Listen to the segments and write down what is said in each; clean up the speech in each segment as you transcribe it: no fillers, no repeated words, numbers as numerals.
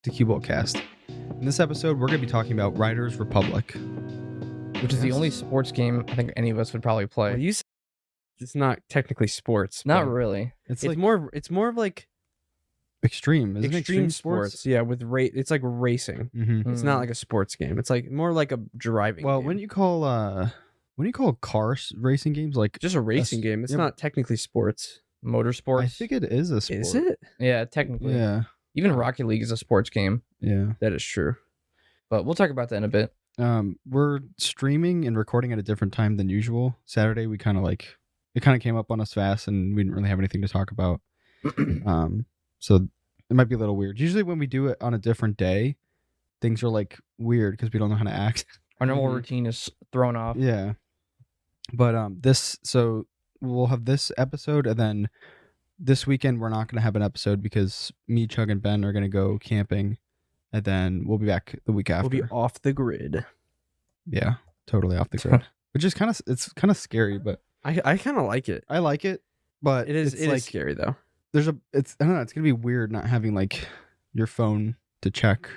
to Cubold Cast. In this episode, we're going to be talking about Riders Republic, which is the only sports game I think any of us would probably play. Well, you said it's not technically sports. Not but really. It's It's more of like extreme, isn't it? extreme sports. Yeah, with it's like racing. Mm-hmm. It's not like a sports game. It's like more like a driving. Well, game. when you call racing games like just a racing game, it's yeah, not technically sports. Motorsports. I think it is a sport. Is it? Yeah, technically. Yeah. Even Rocket League is a sports game, Yeah. That is true. but we'll talk about that in a bit. We're streaming and recording at a different time than usual. Saturday, it kind of came up on us fast, and we didn't really have anything to talk about. So it might be a little weird. Usually, when we do it on a different day, things are like weird because we don't know how to act. Our normal Mhm. routine is thrown off. Yeah. But so we'll have this episode, and then this weekend we're not going to have an episode because me, Chug, and Ben are going to go camping, and then we'll be back the week after. We'll be off the grid. Yeah, totally off the grid. Which is it's kind of scary, but I kind of like it. I like it. But It is. it's It like is scary though. I don't know. It's gonna be weird not having like your phone to check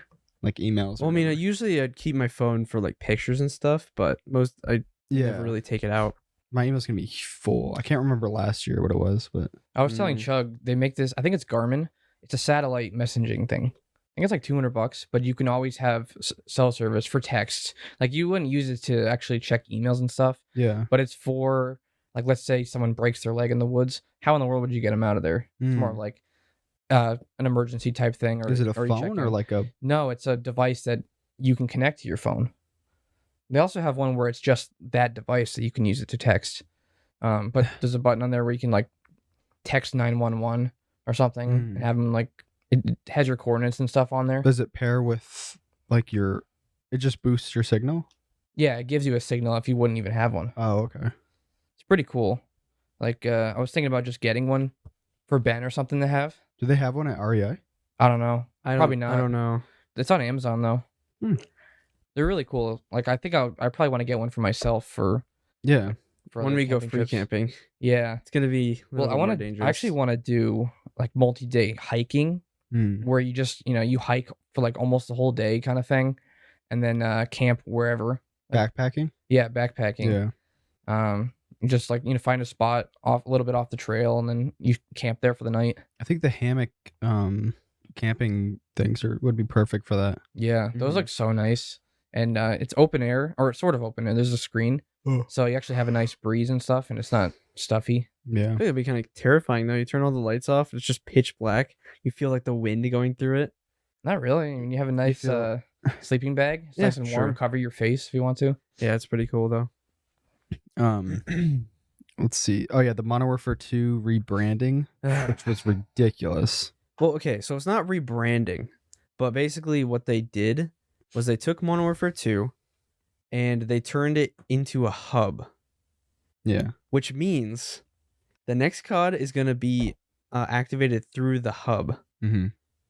like emails. Well, I mean, I'd keep my phone for like pictures and stuff, but I never really take it out. My email's gonna be full. I can't remember last year what it was, but I was telling Mm. Chug, they make this, I think it's Garmin. It's a satellite messaging thing. I think it's like $200, but you can always have cell service for text. Like you wouldn't use it to actually check emails and stuff, yeah. but it's for, like, let's say someone breaks their leg in the woods. How in the world would you get them out of there? It's more of like an emergency type thing. Or Is it a or you check phone or in. like a? No, it's a device that you can connect to your phone. They also have one where it's just that device that you can use it to text. But there's a button on there where you can like text 911 or something and have them like, it has your coordinates and stuff on there. Does it pair with like your? It just boosts your signal. Yeah, it gives you a signal if you wouldn't even have one. Oh, okay. It's pretty cool. Like I was thinking about just getting one for Ben or something to have. Do they have one at REI? I don't know. Probably not. I don't know. It's on Amazon though. Hmm. They're really cool. Like I think I probably want to get one for myself for Yeah. when When we go free camping, Yeah. it's gonna be Well, dangerous. I actually want to do like multi-day hiking where you just, you hike for like almost the whole day kind of thing and then camp wherever. Backpacking. Yeah, backpacking. Yeah. Just like, find a spot a little bit off the trail and then you camp there for the night. I think the hammock camping things would be perfect for that. Yeah, those Mhm. look so nice. And it's open air, or it's sort of open air. There's a screen. Oh. So you actually have a nice breeze and stuff and it's not stuffy. Yeah. I think it'd be kind of terrifying though. You turn all the lights off, it's just pitch black. You feel like the wind going through it. Not really. I mean, you have a nice feel- sleeping bag. It's Yeah, nice and warm. sure. Cover your face if you want to. Yeah, it's pretty cool though. Let's see. Oh yeah, the Modern Warfare 2 rebranding, which was ridiculous. Well, okay, so it's not rebranding, but basically what they did was they took Modern Warfare 2 and they turned it into a hub, Yeah. which means the next COD is going to be activated through the hub, Mm-hmm.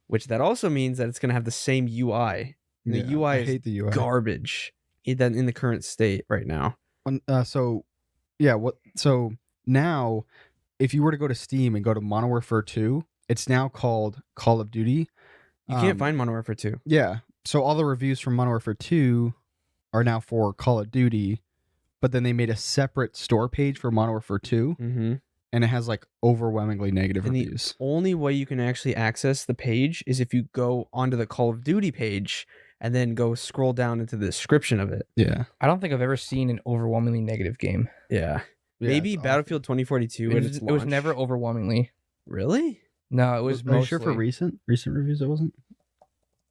which that also means that it's going to have the same UI. And the UI I is hate the UI. garbage in the current state right now. So now, if you were to go to Steam and go to Modern Warfare 2, it's now called Call of Duty. You can't find Modern Warfare 2. Yeah. So all the reviews from Modern Warfare 2 are now for Call of Duty, but then they made a separate store page for Modern Warfare 2, Mm-hmm. and it has like overwhelmingly negative And the reviews. only way you can actually access the page is if you go onto the Call of Duty page and then go scroll down into the description of it. Yeah. I don't think I've ever seen an overwhelmingly negative game. Yeah. Yeah, Maybe it's awful. Battlefield 2042. It was never overwhelmingly. Really? No, it was Are mostly. you sure for recent reviews it wasn't?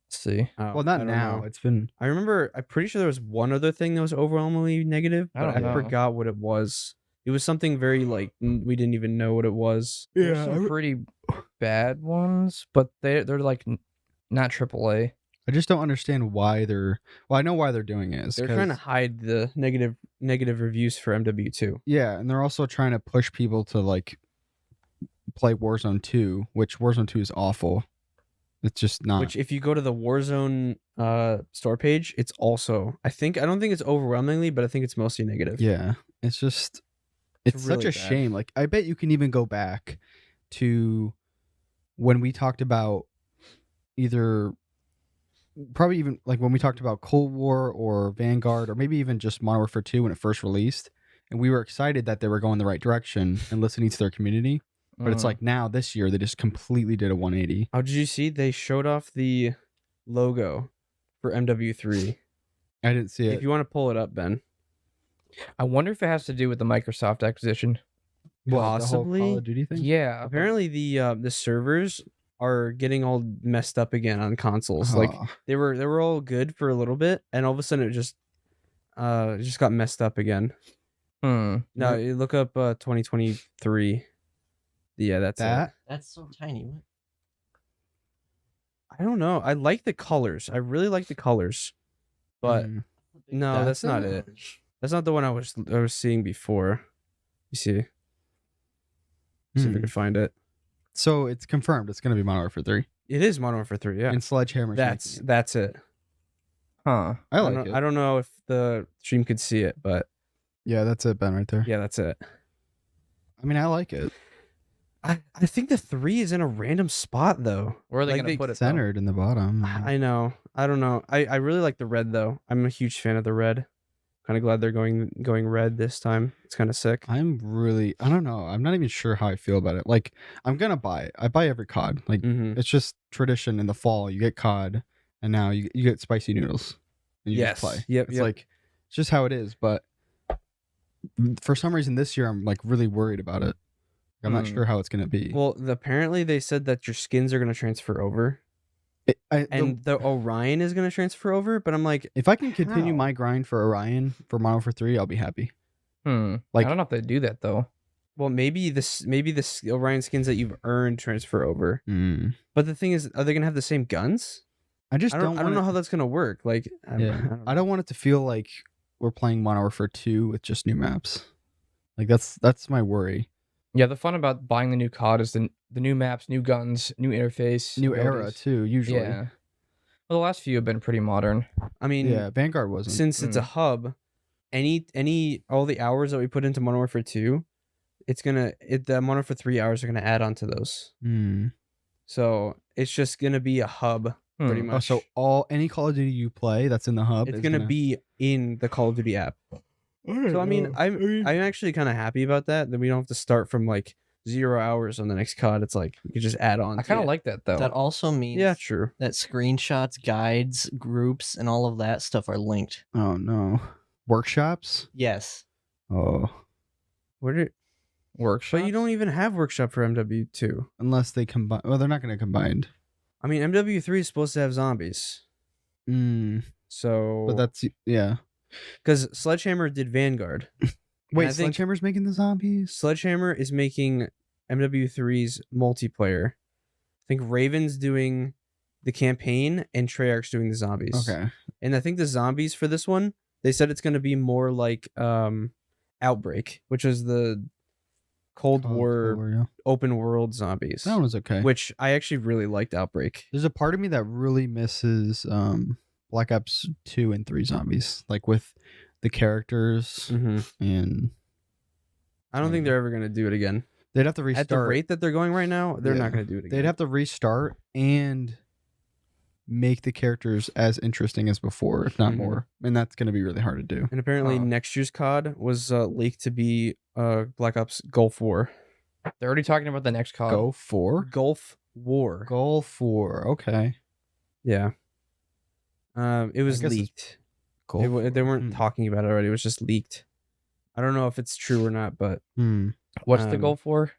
Let's see. Oh, Well, not I don't now. know. It's been I remember. I'm pretty sure there was one other thing that was overwhelmingly negative, I but don't I know. forgot what it was. It was something very like we didn't even know what it was. There's some pretty bad ones, but they're like not AAA. I just don't understand why they're. Well, I know why they're doing it. It's They're 'cause- trying to hide the negative reviews for MW2. Yeah, and they're also trying to push people to like play Warzone 2, which Warzone 2 is awful. It's just not. Which, if you go to the Warzone store page, it's also. I don't think it's overwhelmingly, but I think it's mostly negative. Yeah, it's just. It's such really a bad. shame. Like, I bet you can even go back to when we talked about either probably even like when we talked about Cold War or Vanguard or maybe even just Modern Warfare 2 when it first released, and we were excited that they were going the right direction and listening to their community. But it's like now this year they just completely did a 180. Oh, did you see they showed off the logo for MW3? I didn't see it. If you want to pull it up, Ben. I wonder if it has to do with the Microsoft acquisition. What, the whole Possibly. Call of Duty thing? Yeah. Apparently the servers are getting all messed up again on consoles. Like Oh. they were all good for a little bit, and all of a sudden it just got messed up again. No, you look up 2023. Yeah, that's that. it. That's so tiny. What? I don't know. I like the colors. I really like the colors, but no, that's not it. That's not the one I was seeing before. You see. See if I could find it. So it's confirmed. It's going to be Modern Warfare 3. It is Modern Warfare 3, yeah. And Sledgehammer's That's making it. that's it. Huh. I like it. I don't know if the stream could see it, but Yeah, that's it, Ben, right there. yeah, that's it. I mean, I like it. I think the 3 is in a random spot though. Where are they Like, going to they put it? Centered in the bottom. I know. I don't know. I really like the red though. I'm a huge fan of the red. Kind of glad they're going red this time. It's kind of sick. I don't know. I'm not even sure how I feel about it. Like, I'm going to buy it. I buy every COD. Like, Mm-hmm. it's just tradition in the fall. You get COD, and now you get spicy noodles. And you Yes. just play. Yep. It's like, it's just how it is. But for some reason this year, I'm like really worried about it. I'm not sure how it's going to be. Well, apparently they said that your skins are going to transfer over, and the Orion is going to transfer over. But I'm like, if I can continue how? my grind for Orion for Modern Warfare 3, I'll be happy. Like, Like- I don't know if they do that though. well, maybe the Orion skins that you've earned transfer over. Mm. But the thing is, are they going to have the same guns? I just I don't don't know how that's going to work. Like, I don't want it to feel like we're playing Modern Warfare 2 with just new maps. Like that's my worry. Yeah, the fun about buying the new COD is the new maps, new guns, new interface, New era abilities. too, usually. Yeah. Well, the last few have been pretty modern. I mean, Yeah, Vanguard wasn't. since it's a hub, all the hours that we put into Modern Warfare 2, the Modern Warfare 3 hours are gonna add on to those. Mm. So it's just gonna be a hub pretty Hmm. much. Oh, so any Call of Duty you play that's in the hub it's is gonna be in the Call of Duty app. So I mean, I'm actually kind of happy about that we don't have to start from like 0 hours on the next COD. It's like you can just add on. I to kind of it. like that though. That also means Yeah, true. that screenshots, guides, groups, and all of that stuff are linked. Oh no. Workshops? Yes. Oh. Where did? Workshop. But you don't even have workshop for MW2. Unless they combine. Well, they're not going to combine. I mean, MW3 is supposed to have zombies. Mm. So, But that's yeah. because Sledgehammer did Vanguard. Wait, I think- Sledgehammer's making the zombies? Sledgehammer is making MW3's multiplayer. I think Raven's doing the campaign and Treyarch's doing the zombies. Okay. And I think the zombies for this one, they said it's going to be more like Outbreak, which is the Cold War yeah. open world zombies. That one was okay. Which I actually really liked Outbreak. There's a part of me that really misses Black Ops 2 and 3 zombies. Like with the characters Mm-hmm. and I don't think they're ever going to do it again. they'd have to restart. At the rate that they're going right now, they're Yeah. not going to do it again. They'd have to restart and make the characters as interesting as before, if not Mhm. more. And that's going to be really hard to do. And apparently Huh. next year's COD was leaked to be Black Ops Gulf War. They're already talking about the next COD. Go for Gulf War. Goal 4. Okay. Yeah. It was guess it's leaked. Goal. They weren't Hmm. talking about it already. It was just leaked. I don't know if it's true or not, but What's the Um, goal for?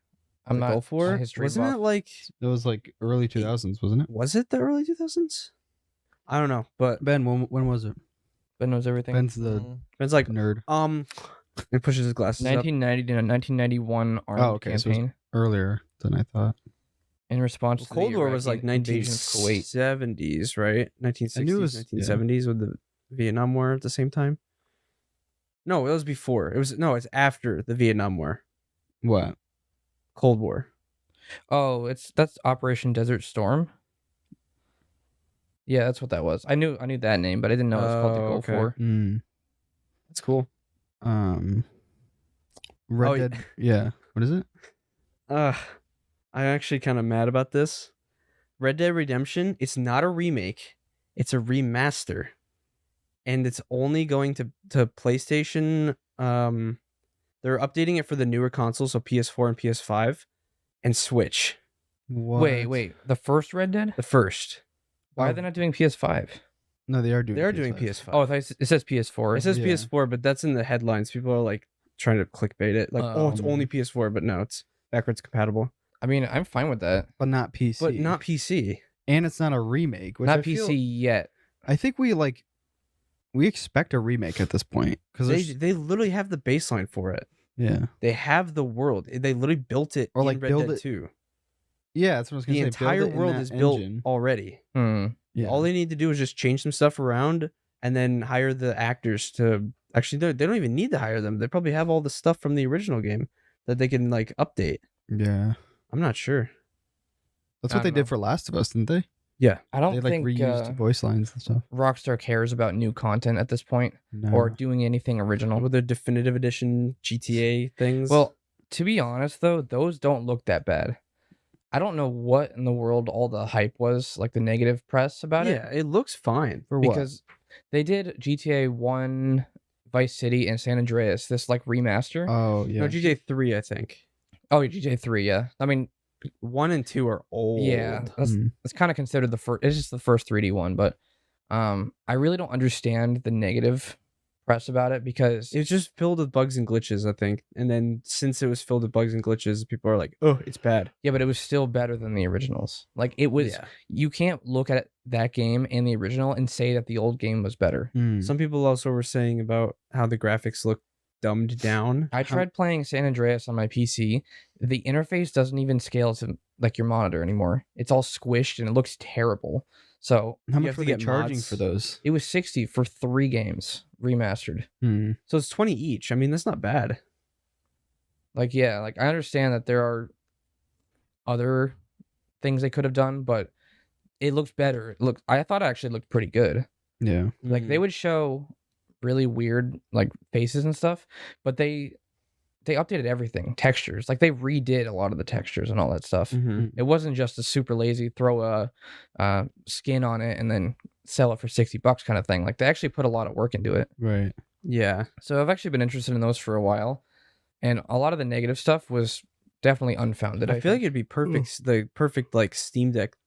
I'm the not Gulf War a history wasn't buff. it like It was like early 2000s, wasn't it? was it the early 2000s? I don't know, but Ben, when was it? Ben knows everything. Ben's the Mm. it's like nerd. he pushes his glasses up. 1990 to 1991 armed okay, so it was- campaign Earlier than I thought. in response Well, to Cold the War was like Iraqi invasion of Kuwait. 1970s, right? 1960s, was- 1970s with the Vietnam War at the same time. No, it was before. It's after the Vietnam War. What? Cold War. Oh, that's Operation Desert Storm. Yeah, that's what that was. I knew that name, but I didn't know it was called the Oh, Gulf okay. War. That's cool. Red Oh, yeah. Dead. Yeah. What is it? I'm actually kind of mad about this. Red Dead Redemption, it's not a remake. It's a remaster, and it's only going to PlayStation. They're updating it for the newer consoles, so PS4 and PS5, and Switch. What? Wait. The first Red Dead? The first. Why Oh. are they not doing PS5? No, they are doing. They are doing PS5. PS5. Oh, I thought it says PS4. It says Yeah. PS4, but that's in the headlines. People are like trying to clickbait it, like, oh, it's only PS4, but no, it's backwards compatible, I mean, I'm fine with that. but not PC. but not PC. and it's not a remake. Which Not I PC feel- yet. I think we expect a remake at this point because They literally have the baseline for it. yeah, They have the world. They literally built it Or, in like, Red build Dead it- 2. yeah. That's what I was gonna The say. entire Build it in world that is built engine. already. Yeah. All they need to do is just change some stuff around and then hire the actors to actually they don't even need to hire them. They probably have all the stuff from the original game that they can like update. Yeah, I'm not sure. that's I what they don't did know. for Last of Us, didn't they? I don't They like think reused voice lines and stuff. Rockstar cares about new content at this point No. or doing anything original. With their definitive edition GTA things. Well, to be honest, though, those don't look that bad. I don't know what in the world all the hype was, like the negative press about yeah, it. it looks fine. for what? Because they did GTA 1, Vice City, and San Andreas, this like remaster. Oh yeah. No, GTA 3, I think. Oh, GTA 3, yeah. I mean, 1 and 2 are old. yeah, that's Mhm. kind of considered the first. It's just the first 3D one, but I really don't understand the negative press about it because It was just filled with bugs and glitches, I think. And then since it was filled with bugs and glitches, people are like, "Oh, it's bad." yeah, but it was still better than the originals. Like it was. Yeah. You can't look at that game and the original and say that the old game was better. Mm. Some people also were saying about how the graphics look dumbed down. I tried playing San Andreas on my PC. The interface doesn't even scale to like your monitor anymore. It's all squished and it looks terrible. So How you much have were to they get charging mods. for those? it was 60 for 3 games remastered. Hmm. So it's 20 each. I mean, that's not bad. Like yeah, like I understand that there are other things they could have done, but it looks better. I thought it actually looked pretty good. Yeah. Like they would show really weird like faces and stuff, but they updated everything, textures. Like they redid a lot of the textures and all that stuff. Mhm. It wasn't just a super lazy throw a skin on it and then sell it for $60 kind of thing. Like they actually put a lot of work into it. Right. Yeah. So I've actually been interested in those for a while, and a lot of the negative stuff was definitely unfounded. I feel like think. it'd be perfect, the perfect like Steam Deck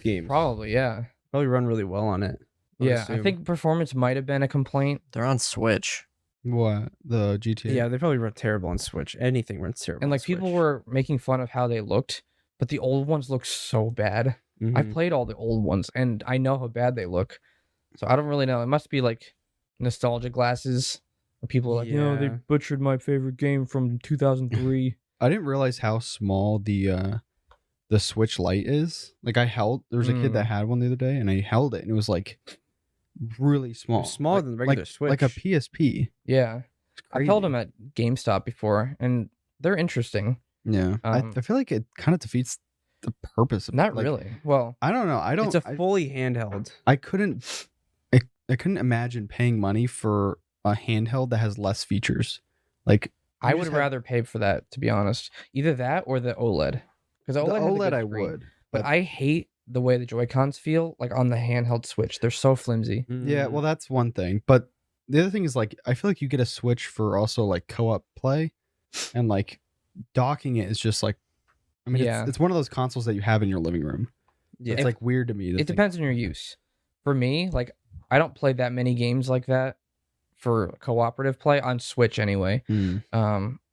game. Probably, yeah. Probably run really well on it. would Yeah, I assume. think performance might have been a complaint. They're on Switch. What the GTA? Yeah, they probably run terrible on Switch. Anything runs terrible. And on like people Switch. were making fun of how they looked, but the old ones look so bad. I Mhm. played all the old ones and I know how bad they look. So I don't really know. It must be like nostalgia glasses. Where people are like, no, they Yeah. butchered my favorite game from 2003. I didn't realize how small the Switch Lite is. Like there was a kid that had one the other day, and I held it, and it was like really small, Smaller Like- than the regular Switch. like a PSP. Yeah. It's I've held crazy. them at GameStop before and they're interesting. Yeah, Um, I feel like it kind of defeats the purpose of Not like, really. Well, I don't know. I don't. It's a fully handheld. I couldn't. I couldn't imagine paying money for a handheld that has less features. Like I you would just have- rather pay for that, to be honest. Either that or the OLED. Because the OLED, has a OLED, good I screen. would. But I hate the way the Joy-Cons feel like on the handheld Switch. They're so flimsy. Yeah, Mm. well, that's one thing. But the other thing is like I feel like you get a Switch for also like co-op play, and like docking it is just like, I mean, Yeah. it's one of those consoles that you have in your living room. Yeah. It's like weird to me. To It think- depends on your use. For me, like I don't play that many games like that for cooperative play on Switch anyway. Hmm.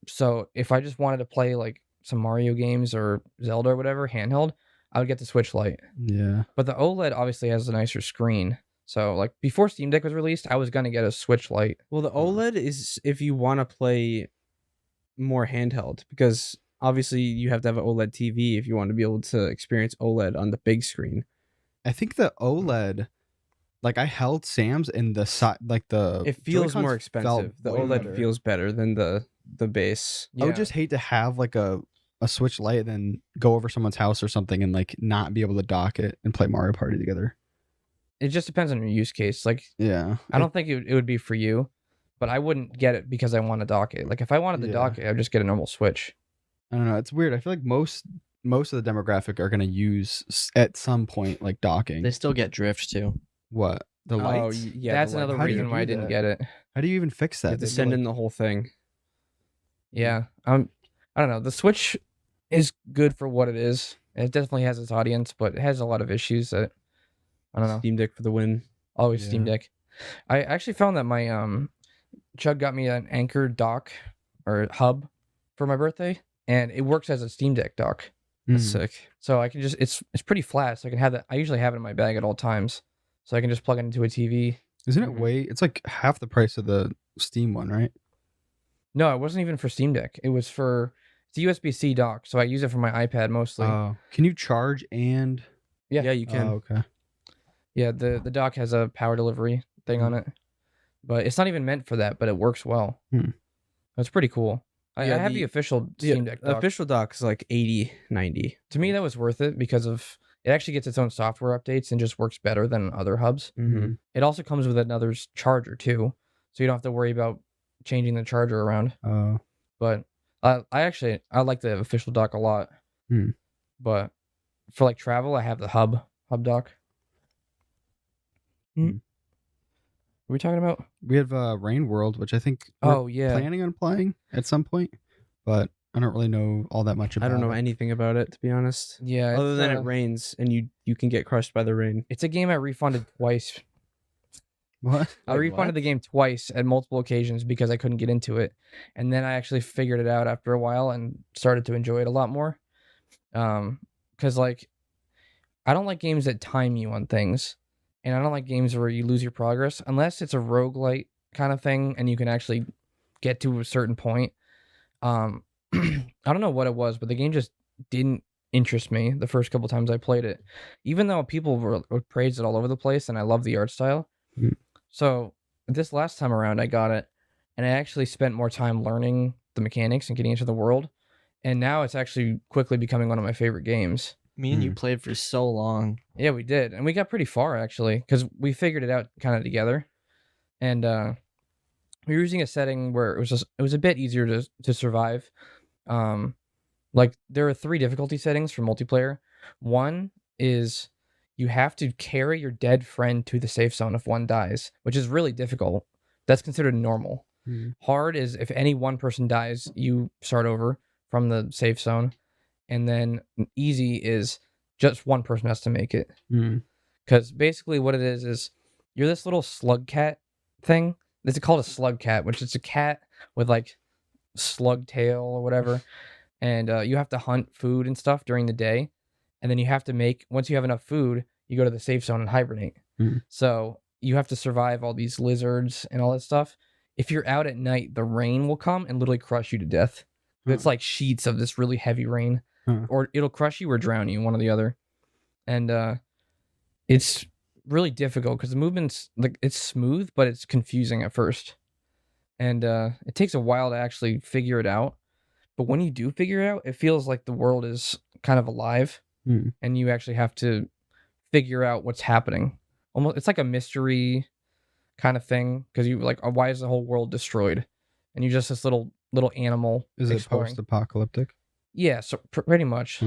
So if I just wanted to play like some Mario games or Zelda or whatever handheld, I would get the Switch Lite. Yeah. But the OLED obviously has a nicer screen. So like before Steam Deck was released, I was gonna get a Switch Lite. Well, the OLED is if you want to play more handheld, because obviously you have to have an OLED TV if you want to be able to experience OLED on the big screen. I think the OLED, like I held Sam's and the side, like the It feels Joy-Cons more felt expensive. The way OLED better. feels better than the base. I would just hate to have like a Switch Lite and then go over someone's house or something and like not be able to dock it and play Mario Party together. It just depends on your use case. Like Yeah. I don't think it would be for you, but I wouldn't get it because I want to dock it. Like if I wanted to Yeah. dock it, I'd just get a normal Switch. I don't know. It's weird. I feel like most most of the demographic are going to use at some point like docking. They still get drift too. What? The lights? yeah. That's the light- another How do you reason why I do didn't that? get it. How do you even fix You that? have to They do, send like- in the whole thing. Yeah. I don't know. The Switch is good for what it is. It definitely has its audience, but it has a lot of issues that I don't know. Steam Deck for the win. Always Steam Yeah. Deck. I actually found that my Chug got me an Anchor dock or hub for my birthday, and it works as a Steam Deck dock. That's Mhm. sick. So I can just it's pretty flat, so I can have that. I usually have it in my bag at all times, so I can just plug it into a TV. Isn't it Mhm. way? It's like half the price of the Steam one, right? No, it wasn't even for Steam Deck. It was for it's a USB-C dock, so I use it for my iPad mostly. Oh, can you charge and? Yeah. Yeah, you can. Oh, okay. Yeah, the dock has a power delivery thing on it, but it's not even meant for that. But it works well. Hmm. It's pretty cool. I Yeah, have the official Steam Deck dock. official dock is like 80, 90. To me, that was worth it because of it actually gets its own software updates and just works better than other hubs. Mm-hmm. It also comes with another charger too, so you don't have to worry about changing the charger around. Oh, But I like the official dock a lot. Hmm. But for like travel, I have the hub dock. Hmm. What are we talking about? we have Rain World, which I think we're Oh yeah, planning on playing at some point, but I don't really know all that much about I don't know it. anything about it, to be honest. yeah. Other it's, than it rains and you can get crushed by the rain. it's a game I refunded twice. What? I Wait, refunded what? the game twice at multiple occasions because I couldn't get into it, and then I actually figured it out after a while and started to enjoy it a lot more. Because like, I don't like games that time you on things, and I don't like games where you lose your progress unless it's a roguelite kind of thing and you can actually get to a certain point. I don't know what it was, but the game just didn't interest me the first couple times I played it, even though people were praised it all over the place, and I love the art style. Mhm. So this last time around, I got it, and I actually spent more time learning the mechanics and getting into the world, and now it's actually quickly becoming one of my favorite games. Me and you played for so long. Yeah, we did, and we got pretty far actually because we figured it out kind of together, and we were using a setting where it was a bit easier to survive. Like there are 3 difficulty settings for multiplayer. One is you have to carry your dead friend to the safe zone if one dies, which is really difficult. That's considered normal. Mhm. Hard is if any one person dies, you start over from the safe zone. And then easy is just one person has to make it. Mm. Because basically what it is you're this little slug cat thing. It's called a slug cat, which is a cat with like slug tail or whatever. And you have to hunt food and stuff during the day. And then you have to once you have enough food, you go to the safe zone and hibernate. Mhm. So you have to survive all these lizards and all that stuff. If you're out at night, the rain will come and literally crush you to death. It's like sheets of this really heavy rain. Huh. Or it'll crush you or drown you, one or the other. And it's really difficult because the movement's like it's smooth, but it's confusing at first. And it takes a while to actually figure it out. But when you do figure it out, it feels like the world is kind of alive. Mm. And you actually have to figure out what's happening. Almost, it's like a mystery kind of thing because you like, why is the whole world destroyed? And you're just this little animal. Is it exploring. post-apocalyptic? Yeah, so pretty much.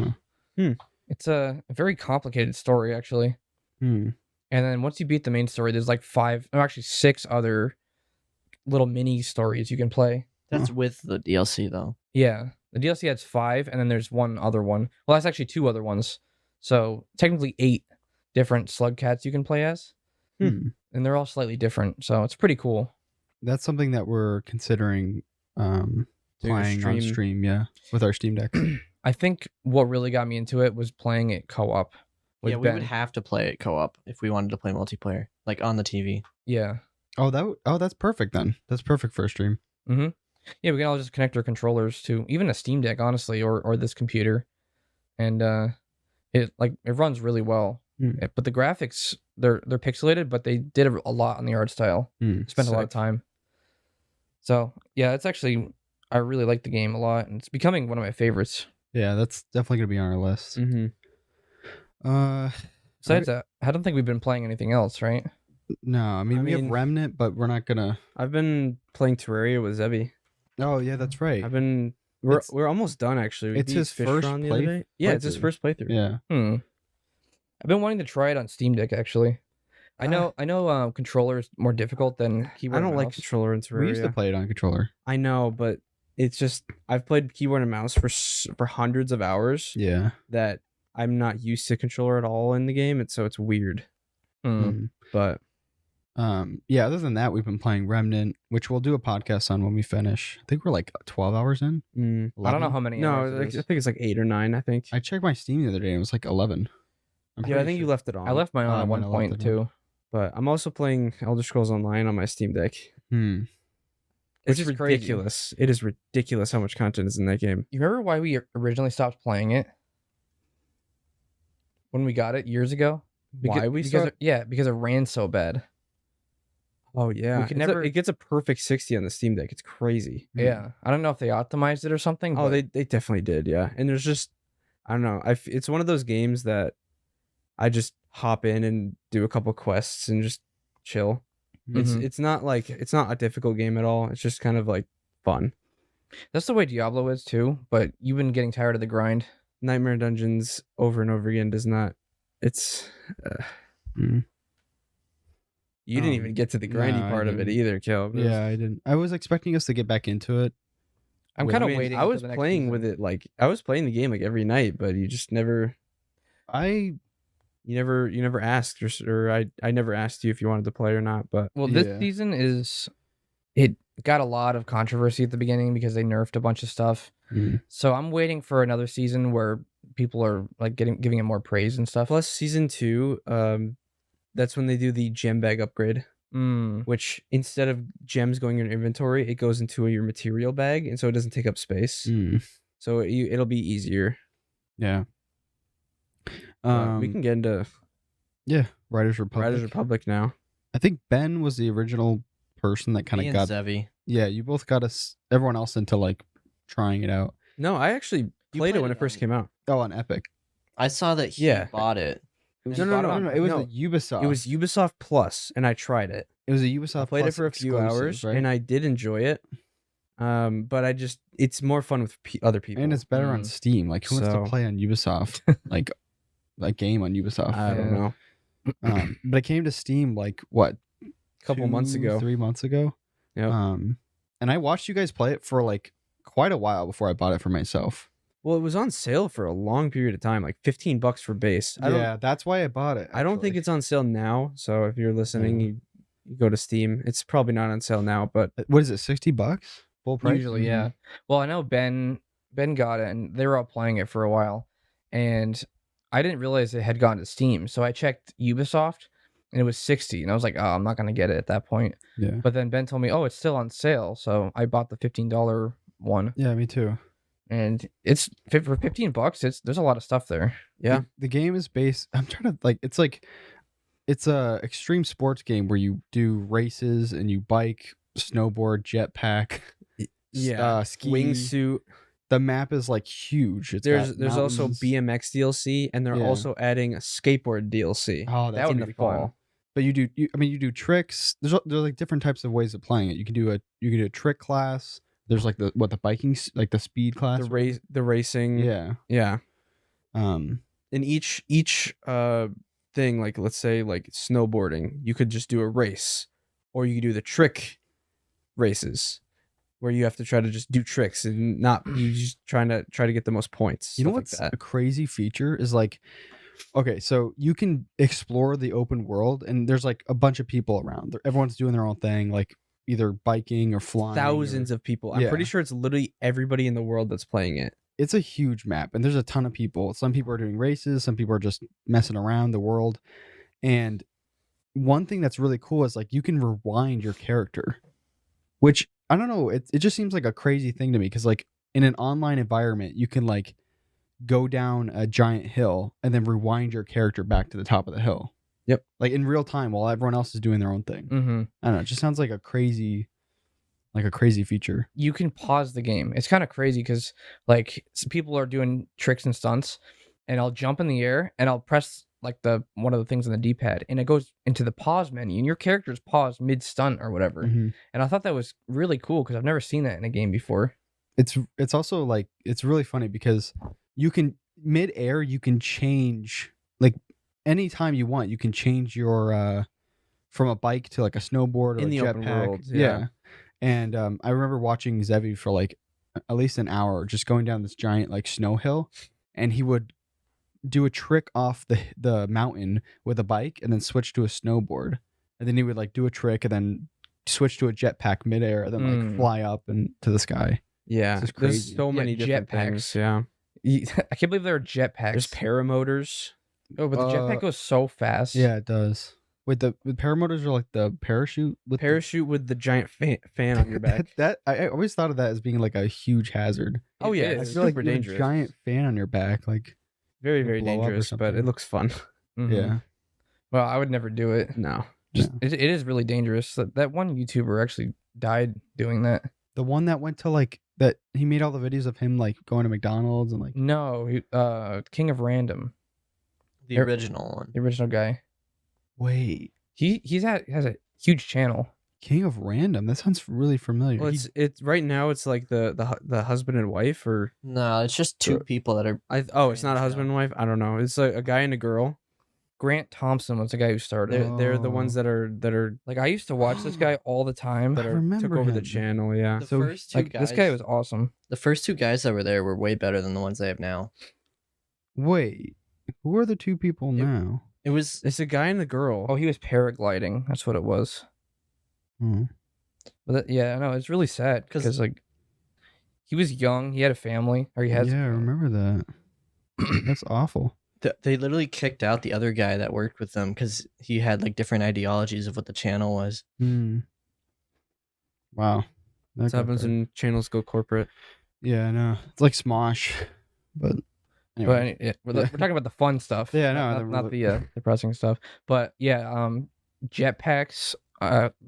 Hmm. It's a very complicated story actually. Hmm. And then once you beat the main story, there's like 6 other little mini stories you can play. That's with the DLC though. Yeah, the DLC has 5, and then there's one other one. Well, that's actually 2 other ones. So technically 8 different slug cats you can play as, Hmm. and they're all slightly different. So it's pretty cool. That's something that we're considering Doing a playing on stream. stream, yeah, with our Steam Deck. I think what really got me into it was playing it co-op with Yeah, we Ben. would have to play it co-op if we wanted to play multiplayer, like on the TV. Yeah. That's perfect then. That's perfect for a stream. Mm-hmm. Yeah, we can all just connect our controllers to even a Steam Deck, honestly, or this computer, and it runs really well. Hmm. But the graphics, they're pixelated, but they did a lot on the art style. Hmm. Spent a lot of Sick. time. So yeah, it's actually I really like the game a lot, and it's becoming one of my favorites. Yeah, that's definitely gonna be on our list. Mm-hmm. Besides that, I don't think we've been playing anything else, right? No, I mean I we have mean- Remnant, but we're not gonna. I've been playing Terraria with Zebby. Oh yeah, that's right. I've been We're almost done actually. We it's beat his first Fishron the other day. Yeah, it's his playthrough. first playthrough. Yeah. I've been wanting to try it on Steam Deck actually. I know controller is more difficult than keyboard. I don't and like mouse. controller in Terraria. We used to play it on controller. I know, but it's just I've played keyboard and mouse for hundreds of hours. Yeah. That I'm not used to controller at all in the game, and so it's weird. But yeah, other than that, we've been playing Remnant, which we'll do a podcast on when we finish. I think we're like 12 hours in. I don't know how many. No, hours it I is. think it's like 8 or 9. I think. I checked my Steam the other day and it was like 11. I'm I pretty think you sure. left it on. I left mine on I at might one have left point it on. too. But I'm also playing Elder Scrolls Online on my Steam Deck. Hmm. Which It's is just crazy. ridiculous. It is ridiculous how much content is in that game. You remember why we originally stopped playing it? When we got it years ago? Why we because stopped? because it ran so bad. Oh yeah, it gets a perfect 60 on the Steam Deck. It's crazy. Yeah. I don't know if they optimized it or something. Oh, but they definitely did. Yeah, and there's just I don't know. It's one of those games that I just hop in and do a couple quests and just chill. Mhm. It's not a difficult game at all. It's just kind of like fun. That's the way Diablo is too, but you've been getting tired of the grind. Nightmare Dungeons over and over again does not. It's. Mm. You didn't even get to the grindy no, I part of it didn't. either, Caleb. It was- Yeah, I didn't. I was expecting us to get back into it. I'm Wait, kind I of mean, waiting. I was until the next playing season. with it I was playing the game like every night, but you just never. You never asked, or I never asked you if you wanted to play or not. But Well, this Yeah. season it got a lot of controversy at the beginning because they nerfed a bunch of stuff. Mhm. So I'm waiting for another season where people are like giving it more praise and stuff. plus season 2, that's when they do the gem bag upgrade, which instead of gems going in your inventory, it goes into your material bag, and so it doesn't take up space. Mm. So it'll be easier. Yeah. We can get into Yeah, Riders Republic. Riders Republic now. I think Ben was the original person that kind Me of and got. Zevi. Yeah, you both got us. Everyone else into like trying it out. No, I actually You played it played when it it first on- came out. Oh, on Epic. I saw that he Yeah. bought it. No, You bought it on- It was no. a Ubisoft. It was Ubisoft Plus, and I tried it. It was a Ubisoft. I played it Plus for a few exclusive, hours, right? and I did enjoy it. But it's more fun with other people. And it's better on Steam. Like, who wants So- to play on Ubisoft? like, a game on Ubisoft. I don't know. But it came to Steam like what? A couple months ago. 3 months ago. Yep. And I watched you guys play it for like quite a while before I bought it for myself. Well, it was on sale for a long period of time, like $15 for base. Yeah, that's why I bought it. I don't think it's on sale now. So if you're listening, you go to Steam. It's probably not on sale now, but What is it? $60 full price? Usually, yeah. Well, I know Ben got it, and they were all playing it for a while, and I didn't realize it had gone to Steam. So I checked Ubisoft, and it was 60, and I was like, oh, I'm not gonna get it at that point. Yeah. But then Ben told me, oh, it's still on sale, so I bought the $15 one, Yeah, me too. and it's for $15. There's a lot of stuff there. yeah. The game is based. I'm trying to it's a extreme sports game where you do races and you bike, snowboard, jetpack, ski. Wingsuit. The map is like huge. There's also mountains. BMX DLC, and they're Yeah. also adding a skateboard DLC. Oh, That would in be the fun. fall. But you do tricks. There's like different types of ways of playing it. You can do a trick class. There's like the biking, like the speed class. The racing. Yeah. Yeah. Um. In each thing, like let's say like snowboarding, you could just do a race, or you could do the trick races, where you have to try to just do tricks and not you just try to get the most points. You know stuff like what's that. a crazy feature is like, okay, so you can explore the open world and there's like a bunch of people around. Everyone's doing their own thing, like either biking or flying. Thousands of people. I'm Yeah. pretty sure it's literally everybody in the world that's playing it. It's a huge map and there's a ton of people. Some people are doing races, some people are just messing around the world. And one thing that's really cool is like you can rewind your character, which I don't know, it just seems like a crazy thing to me because like in an online environment, you can like go down a giant hill and then rewind your character back to the top of the hill. Yep. Like in real time while everyone else is doing their own thing. Mm-hmm. I don't know. It just sounds like a crazy feature. You can pause the game. It's kind of crazy because like some people are doing tricks and stunts, and I'll jump in the air and I'll press like one of the things on the D-pad, and it goes into the pause menu, and your character's paused mid stunt or whatever. Mhm. And I thought that was really cool because I've never seen that in a game before. it's also like it's really funny because you can mid-air you can change like anytime you want you can change your from a bike to like a snowboard or In a the open jetpack. world, yeah. And I remember watching Zevi for like at least an hour just going down this giant like snow hill, and he would do a trick off the mountain with a bike and then switch to a snowboard, and then he would like do a trick and then switch to a jetpack midair and then like fly up and to the sky. Yeah, This is there's crazy. so many different jetpacks. things. Yeah, I can't believe there are jetpacks. there's paramotors. Oh, but the jetpack goes so fast. Yeah, it does. With paramotors are like the parachute with Parachute with the giant fan on your back. that I always thought of that as being like a huge hazard. Oh yeah, is. it's I feel like super you have dangerous. a giant fan on your back, like Very it'll very blow up or dangerous, but something. it looks fun. Mhm. yeah. Well, I would never do it. No, Just it is really dangerous. That one YouTuber actually died doing that. The one that went to like that he made all the videos of him like going to McDonald's and like No, King of Random, The Er- original one. the original guy. wait, Has a huge channel. King of Random. That sounds really familiar. well, it's right now. It's like the husband and wife, or No, it's just two people that are. it's not a Branch husband and out. wife. I don't know. It's like a guy and a girl. Grant Thompson was the guy who started it. They're the Oh. ones that are Like I used to watch this guy all the time. that I are took remember over the him. channel. Yeah, The So, first two Like guys. this guy was awesome. The first two guys that were there were way better than the ones they have now. Wait, who are the two people now? It was. it's a guy and a girl. Oh, he was paragliding. That's what it was. Hmm. But yeah, no, it's really sad 'Cause- because like he was young, he had a family, or he has. Yeah, I remember that. That's awful. They literally kicked out the other guy that worked with them because he had like different ideologies of what the channel was. Hmm. Wow. That This got happens dark. when channels go corporate. Yeah, I know. It's like Smosh, but anyway. But we're talking about the fun stuff. Yeah, no, not the depressing stuff. But yeah, jetpacks.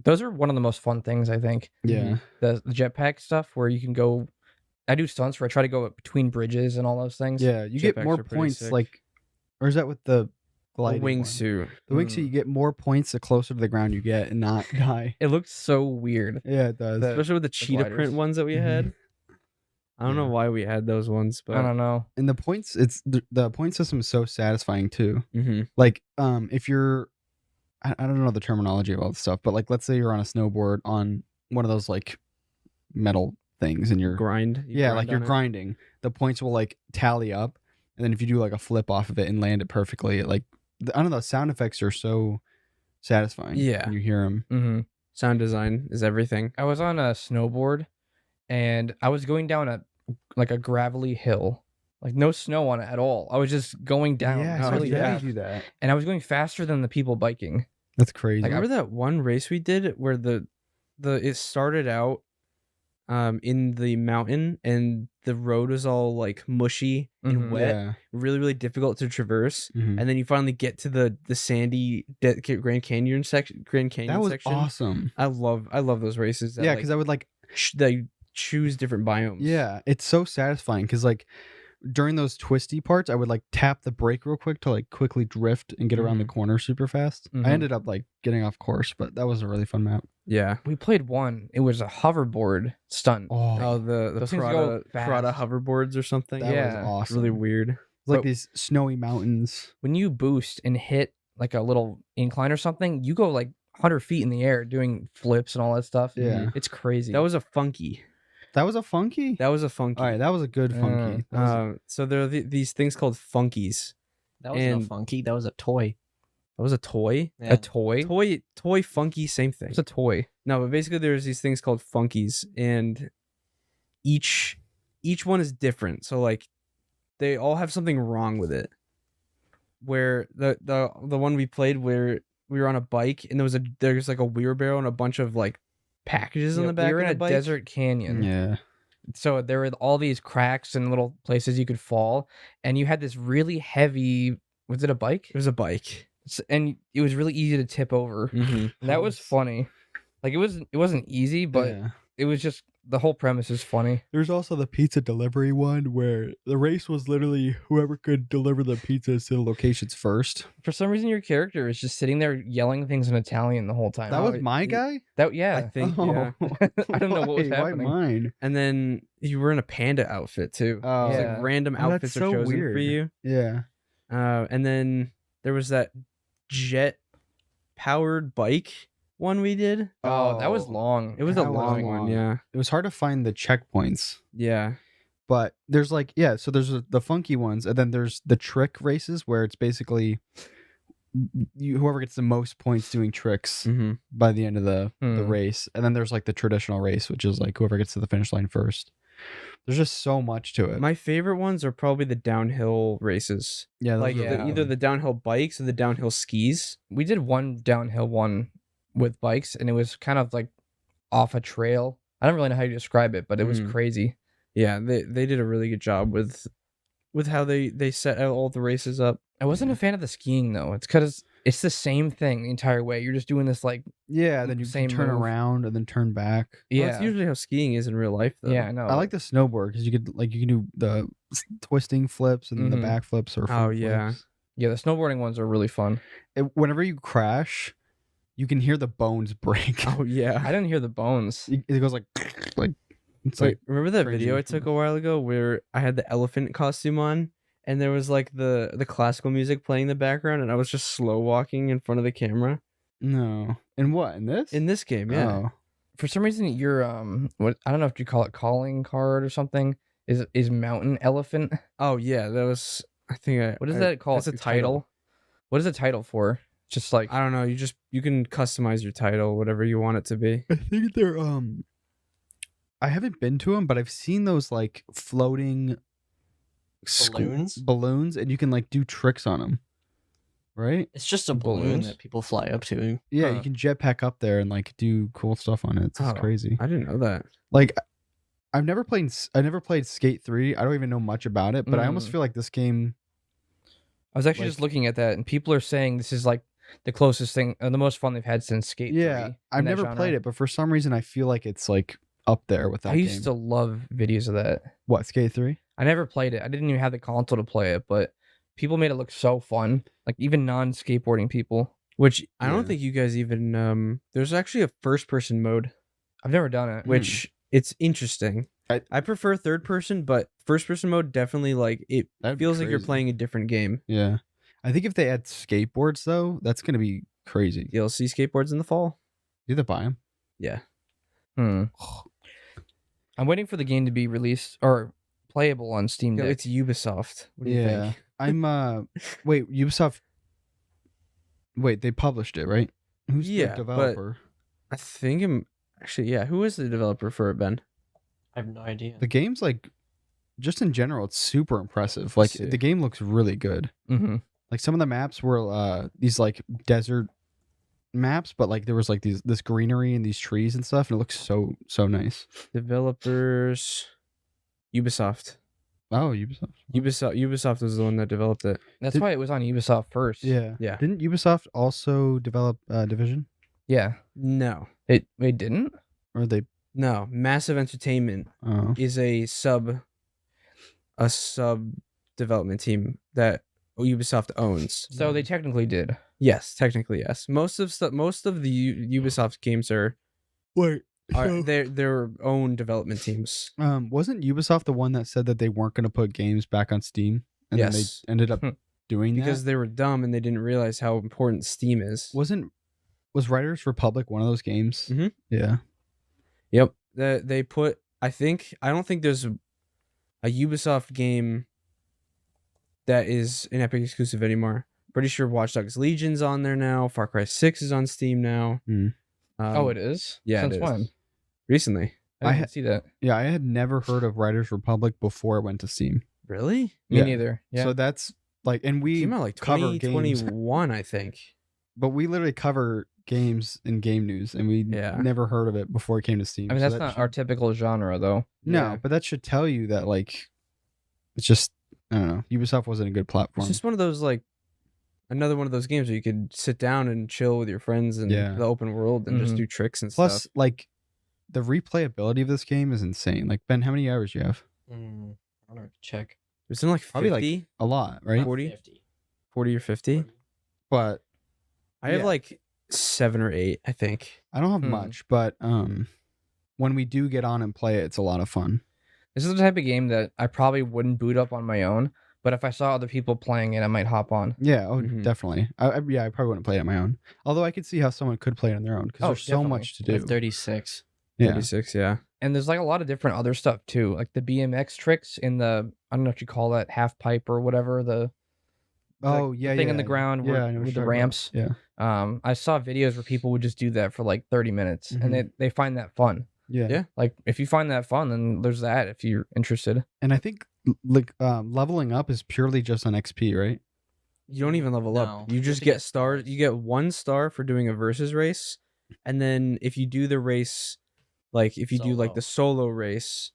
Those are one of the most fun things I think. Yeah. The jetpack stuff where you can go. I do stunts where I try to go between bridges and all those things. Yeah, you get Jetpacks more are pretty points sick. like or is that with the A gliding one? wingsuit. The wingsuit you get more points the closer to the ground you get and not die. It looks so weird. Yeah, it does. Especially with the cheetah gliders. print ones that we Mhm. had. I don't know Yeah. why we had those ones, but I don't know. And the points it's the point system is so satisfying too. Mhm. Like if you're I don't know the terminology of all this stuff, but like let's say you're on a snowboard on one of those like metal things and you're grind. yeah, like you're on it. grinding. The points will like tally up, and then if you do like a flip off of it and land it perfectly, it like I don't know. Sound effects are so satisfying. Yeah. when you hear them. Mm-hmm. Sound design is everything. I was on a snowboard, and I was going down a gravelly hill, like no snow on it at all. I was just going down Yeah, really yeah, fast, do that. and I was going faster than the people biking. That's crazy. Remember that one race we did where it started out in the mountain and the road was all like mushy and Mhm. wet, yeah. really really difficult to traverse, Mhm. and then you finally get to the sandy Grand Canyon section. That was section. awesome. I love those races. That, Yeah, like, because I would like they choose different biomes. yeah, it's so satisfying because like during those twisty parts, I would like tap the brake real quick to like quickly drift and get around the corner super fast. Mhm. I ended up like getting off course, but that was a really fun map. yeah. We played one. It was a hoverboard stunt. Oh, the Those things go Prada fast. hoverboards or something. that yeah, was awesome. Really weird. It's like But- these snowy mountains. When you boost and hit like a little incline or something, you go like 100 feet in the air doing flips and all that stuff. Yeah. It's crazy. That was a funky. That was a funky. That was a funky. All right, that was a good funky. That was So there are these things called funkies. That wasn't And- a funky. That was a toy. That was a toy. Yeah. a toy. Toy funky, same thing. It's a toy. No, but basically there's these things called funkies, and each one is different. So like they all have something wrong with it. Where the one we played where we were on a bike and there's like a wheelbarrow and a bunch of like packages in Yeah, the back we were of in the a bike. desert canyon. yeah. So there were all these cracks and little places you could fall, and you had this really heavy. Was it a bike? It was a bike. And it was really easy to tip over. Mm-hmm. And that was funny. Like it wasn't easy, but yeah. it was just the whole premise is funny. There's also the pizza delivery one where the race was literally whoever could deliver the pizzas to the locations first. For some reason, your character is just sitting there yelling things in Italian the whole time. That was my guy? That yeah. I think, Oh, yeah. I don't know what was why happening. mine? And then you were in a panda outfit too. Oh. It's Yeah. like random Oh, that's outfits so are chosen for weird. you. Yeah. And then there was that jet powered bike one we did. Oh, that was Oh. long. It was a That was long one, long. yeah. It was hard to find the checkpoints. Yeah. But there's like, yeah, so there's the funky ones, and then there's the trick races where it's basically whoever gets the most points doing tricks Mm-hmm. by the end of the Hmm. race. And then there's like the traditional race, which is like whoever gets to the finish line first. There's just so much to it. My favorite ones are probably the downhill races. yeah, those Like are yeah. either the downhill bikes or the downhill skis. We did one downhill one with bikes, and it was kind of like off a trail. I don't really know how to describe it, but it was Mm. crazy. Yeah, they did a really good job with how they set out all the races up. I wasn't a fan of the skiing though. It's because it's the same thing the entire way. You're just doing this like yeah, then you same can turn move. around and then turn back. Well, yeah, that's usually how skiing is in real life, though. yeah. I know. I like the snowboard because you can do the twisting flips and the Mhm. back flips or Oh, front yeah. flips. Yeah, the snowboarding ones are really fun. Whenever you crash, you can hear the bones break. Oh yeah. I didn't hear the bones. It goes like it's Wait, like remember that crazy video I from took a while ago where I had the elephant costume on and there was like the classical music playing in the background and I was just slow walking in front of the camera? no. In what? In this? In this game, yeah. Oh. For some reason, your what I don't know if you call it calling card or something is mountain elephant. Oh yeah, that was I think What is that called? That's a Your title. What is a title for? Just like I don't know, you can customize your title whatever you want it to be. I think they're I haven't been to them, but I've seen those like floating balloons, and you can like do tricks on them, right? It's just a balloon Balloons? that people fly up to. Yeah, Huh. you can jetpack up there and like do cool stuff on it. It's just Oh. crazy. I didn't know that. Like, I never played Skate 3. I don't even know much about it, but I almost Mm. feel like this game. I was actually like- just looking at that, and people are saying this is like the closest thing, the most fun they've had since Skate 3. Yeah, in I've that never genre. played it, but for some reason I feel like it's like up there with that I used game. to love videos of that. What, Skate 3? I never played it. I didn't even have the console to play it, but people made it look so fun. Like even non-skateboarding people. Which I Yeah. don't think you guys even there's actually a first person mode, I've never done it. which it's interesting. I prefer third person, but first person mode definitely like it That'd be feels like you're crazy. playing a different game. Yeah. I think if they add skateboards though, that's gonna be crazy. DLC skateboards in the fall. You have to buy them. Yeah. I'm waiting for the game to be released or playable on Steam Yo, Deck. it's Ubisoft. What do you Yeah. think? I'm wait, Ubisoft. Wait, they published it, right? Who's Yeah, the but- developer? I think I'm actually yeah. Who is the developer for it, Ben? I have no idea. The game's like, just in general, it's super impressive. Like See. the game looks really good. Mm-hmm. Like some of the maps were these like desert maps, but like there was like this greenery and these trees and stuff, and it looks so nice. Developers, Ubisoft. Oh, Ubisoft. Ubisoft was the one that developed it. That's Did- why it was on Ubisoft first. Yeah. Yeah. Didn't Ubisoft also develop Division? Yeah. No, It didn't? Or they? no. Massive Entertainment Oh. is a sub development team that Ubisoft owns. So they technically did. Yes, technically yes. Most of the Ubisoft games are Wait. their own development teams. Wasn't Ubisoft the one that said that they weren't going to put games back on Steam, and Yes. then they ended up doing Because that? they were dumb and they didn't realize how important Steam is. Was Riders Republic one of those games? Mhm. Yeah. Yep. They put I don't think there's a Ubisoft game that is an Epic exclusive anymore. Pretty sure Watch Dogs Legion's on there now. Far Cry 6 is on Steam now. Mm. Oh, it is? yeah, Since it is. when? Recently. I I didn't see that. Yeah, I had never heard of Riders Republic before it went to Steam. Really? Me Yeah. neither. Yeah. So that's like, and we Came out like cover games, 2021, I think. but we literally cover games in game news, and we Yeah. never heard of it before it came to Steam. I mean, So that's that not should- our typical genre, though. No, Yeah. but that should tell you that like, it's just I don't know. Ubisoft wasn't a good platform. It's just one of those like another one of those games where you could sit down and chill with your friends in Yeah. the open world and just Mhm. do tricks and Plus, stuff. like, the replayability of this game is insane. Like Ben, how many hours do you have? I don't know. Check. It's in like 50, Probably like a lot, right? 40, 40 or 50. But I have Yeah. like 7 or 8, I think. I don't have Hmm. much. But when we do get on and play it, it's a lot of fun. This is the type of game that I probably wouldn't boot up on my own, but if I saw other people playing it, I might hop on. Yeah, Mhm. definitely. I probably wouldn't play it on my own. Although I could see how someone could play it on their own because Oh, there's so definitely. much to I have do. 36. Yeah. 36, yeah. And there's like a lot of different other stuff too, like the BMX tricks in the, I don't know what you call that, half pipe or whatever, the Oh the yeah, thing in yeah. the ground Yeah, where- I know what with you're the talking about. ramps. Yeah. I saw videos where people would just do that for like 30 minutes Mhm. and they find that fun. Yeah. Yeah. Like if you find that fun, then there's that if you're interested. And I think like leveling up is purely just on XP, right? You don't even level No, up. You you just have to get get stars. stars. You get 1 star for doing a versus race. And then if you do the race, like if you do like Solo. the solo race,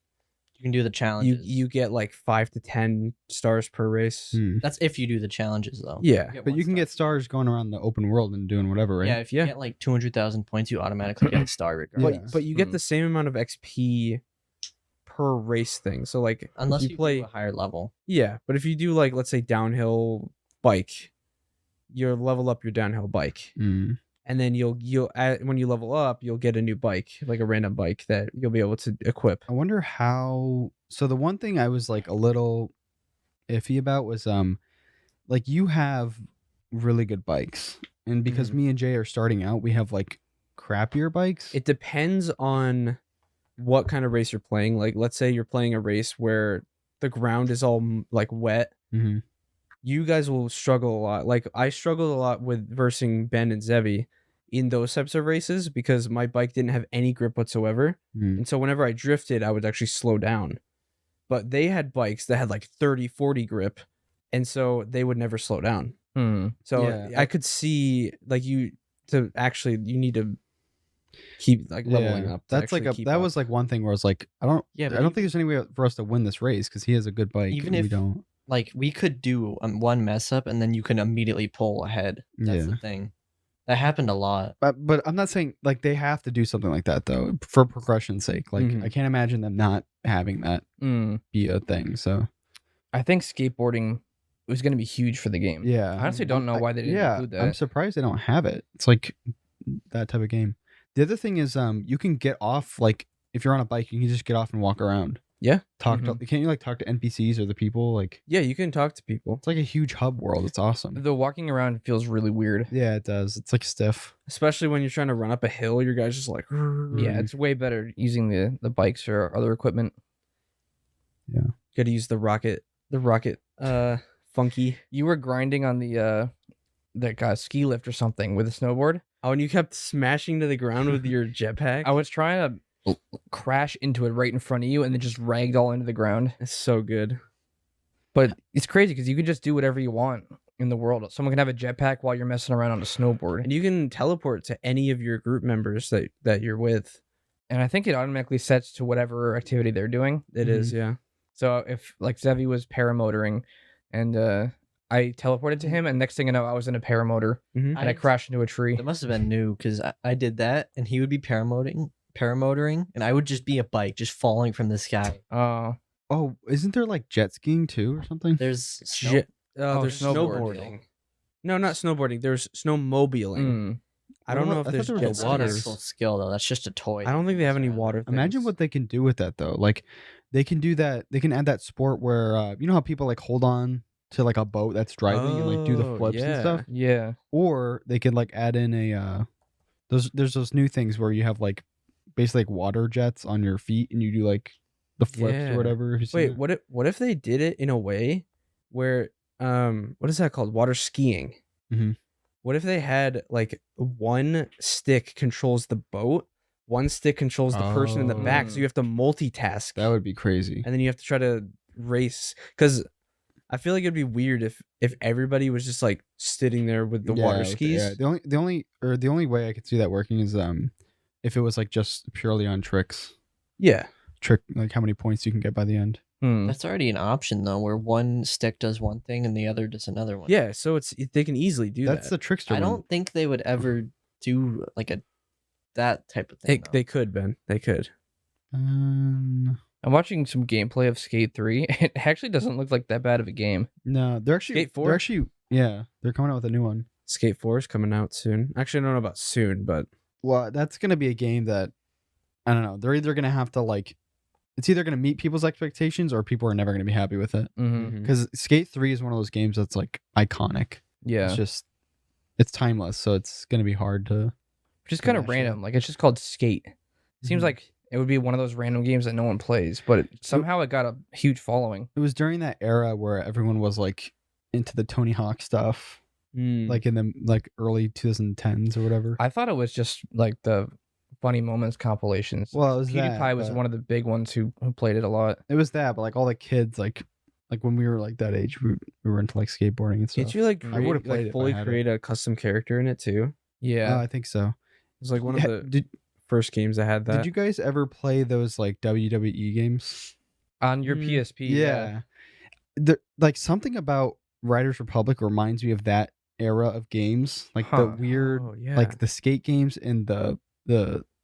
You can do the challenges. you get like 5 to 10 stars per race. Hmm. That's if you do the challenges though. Yeah. But you can get stars going around the open world and doing whatever, right? Yeah, if you Yeah. get like 200,000 points, you automatically get a star regardless. Yeah. But you get Hmm. the same amount of XP per race thing. So like Unless you you play do a higher level. Yeah, but if you do like let's say downhill bike, you'll level up your downhill bike. Mm. And then when you level up, you'll get a new bike, like a random bike that you'll be able to equip. I wonder how. So the one thing I was like a little iffy about was like you have really good bikes, and because me and Jay are starting out, we have like crappier bikes. It depends on what kind of race you're playing. Like let's say you're playing a race where the ground is all like wet. Mhm. You guys will struggle a lot. Like I struggled a lot with versing Ben and Zevi in those types of races because my bike didn't have any grip whatsoever. Mm. And so whenever I drifted, I would actually slow down. But they had bikes that had like 30, 40 grip. And so they would never slow down. So Yeah. I could see like you need to keep like leveling Yeah. up. to That's like actually keep that up. was like one thing where I was like, I don't Yeah, but think there's any way for us to win this race because he has a good bike Even and we if- don't. Like we could do one mess up and then you can immediately pull ahead. That's Yeah. the thing. That happened a lot. But I'm not saying like they have to do something like that though for progression's sake. Like Mhm. I can't imagine them not having that be a thing. So I think skateboarding was going to be huge for the game. yeah, I honestly don't know why they didn't include that. I'm surprised they don't have it. It's like that type of game. The other thing is you can get off like if you're on a bike, you can just get off and walk around. Yeah. Talk to can't you like talk to NPCs or the people? Like Yeah, you can talk to people. it's like a huge hub world. It's awesome. The walking around feels really weird. Yeah, it does. It's like stiff. Especially when you're trying to run up a hill, your guy's just like Yeah, it's way better using the bikes or other equipment. gotta use the rocket funky. You were grinding on the ski lift or something with a snowboard. Oh, and you kept smashing to the ground with your jetpack. I was trying to crash into it right in front of you and then just ragged all into the ground. It's so good. But it's crazy because you can just do whatever you want in the world. Someone can have a jetpack while you're messing around on a snowboard. And you can teleport to any of your group members that you're with. And I think it automatically sets to whatever activity they're doing. It is, yeah. So if like Zevi was paramotoring and I teleported to him and next thing I know I was in a paramotor Mhm. and I crashed into a tree. It must have been new because I did that and he would be paramotoring and I would just be a bike just falling from the sky. Oh, isn't there like jet skiing too or something? There's There's snowboard. snowboarding. No, not snowboarding. There's snowmobiling. I don't know if I thought there's there was jet it's a an water. skiing. actual skill though. That's just a toy. I don't think they have any water things. Imagine what they can do with that though. Like they can do that. They can add that sport where you know how people like hold on to like a boat that's driving and like do the Oh, flips and yeah. stuff. Yeah. Or they could like add in a there's those new things where you have like basically like water jets on your feet and you do like the flips Yeah. or whatever. Have you seen Wait, that? what if they did it in a way where what is that called? Water skiing. Mhm. What if they had like one stick controls the boat, one stick controls the person in the back, so Oh. you have to multitask, That would be crazy. and then you have to try to race. Because I feel like it'd be weird if everybody was just like sitting there with the water with skis. The only way I could see that working is if it was like just purely on tricks. Yeah. Trick like how many points you can get by the end. That's already an option though, where one stick does one thing and the other does another one. Yeah, so they can easily do That's that. the trickster I one. don't think they would ever do like a that type of thing. They could, Ben. They could. I'm watching some gameplay of Skate 3. It actually doesn't look like that bad of a game. No, they're actually Skate 4? They're actually they're coming out with a new one. Skate 4 is coming out soon. Actually, I don't know about soon, but Well, that's gonna be a game that I don't know. They're either gonna have to like, it's either gonna meet people's expectations or people are never gonna be happy with it. Mm-hmm. Because Skate 3 is one of those games that's like iconic. Yeah. It's timeless, so it's gonna be hard to. Which is kind of that shit. random. Like, it's just called Skate. Seems Mhm. like it would be one of those random games that no one plays, but somehow it got a huge following. It was during that era where everyone was like into the Tony Hawk stuff, like in the like early 2010s or whatever. I thought it was just like the funny moments compilations. Well, it was PewDiePie that, was but- one of the big ones who played it a lot. It was that, but like all the kids, like when we were like that age, we were into like skateboarding and stuff. can't you like I would've create, played it like if I fully had it. create a custom character in it too? Yeah. I think so. It was like one Yeah, of the first games that had that. Did you guys ever play those like WWE games? On your PSP. Yeah. Like something about Riders Republic reminds me of that era of games, like the Huh. weird, Oh, yeah. like the skate games and the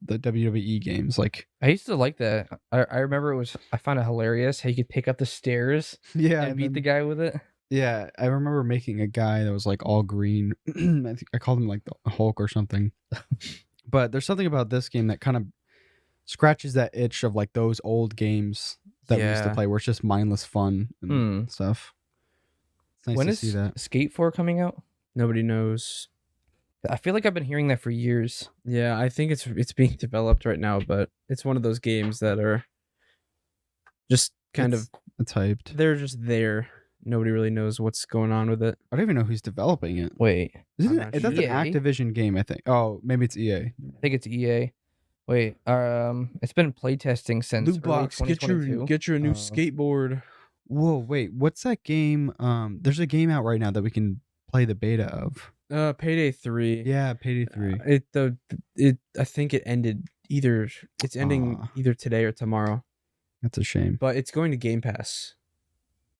WWE games. Like I used to like that. I remember I found it hilarious how you could pick up the stairs yeah, and beat the guy with it. Yeah, I remember making a guy that was like all green. I think I called him like the Hulk or something. But there's something about this game that kind of scratches that itch of like those old games that we used to Yeah. play, where it's just mindless fun and stuff. It's nice When to is see that. Skate 4 coming out? Nobody knows. I feel like I've been hearing that for years. Yeah, I think it's being developed right now, but it's one of those games that are just kind of It's hyped. they're just there. Nobody really knows what's going on with it. I don't even know who's developing it. Wait, Isn't I'm it? not That's sure. an EA? Activision game, I think. Oh, maybe it's EA. I think it's EA. Wait, it's been playtesting since early 2022. get your new Uh, skateboard. Whoa, wait, what's that game? There's a game out right now that we can play the beta of. Payday 3. Yeah, Payday 3. I think it ended it's ending Aw. either today or tomorrow. That's a shame. But it's going to Game Pass.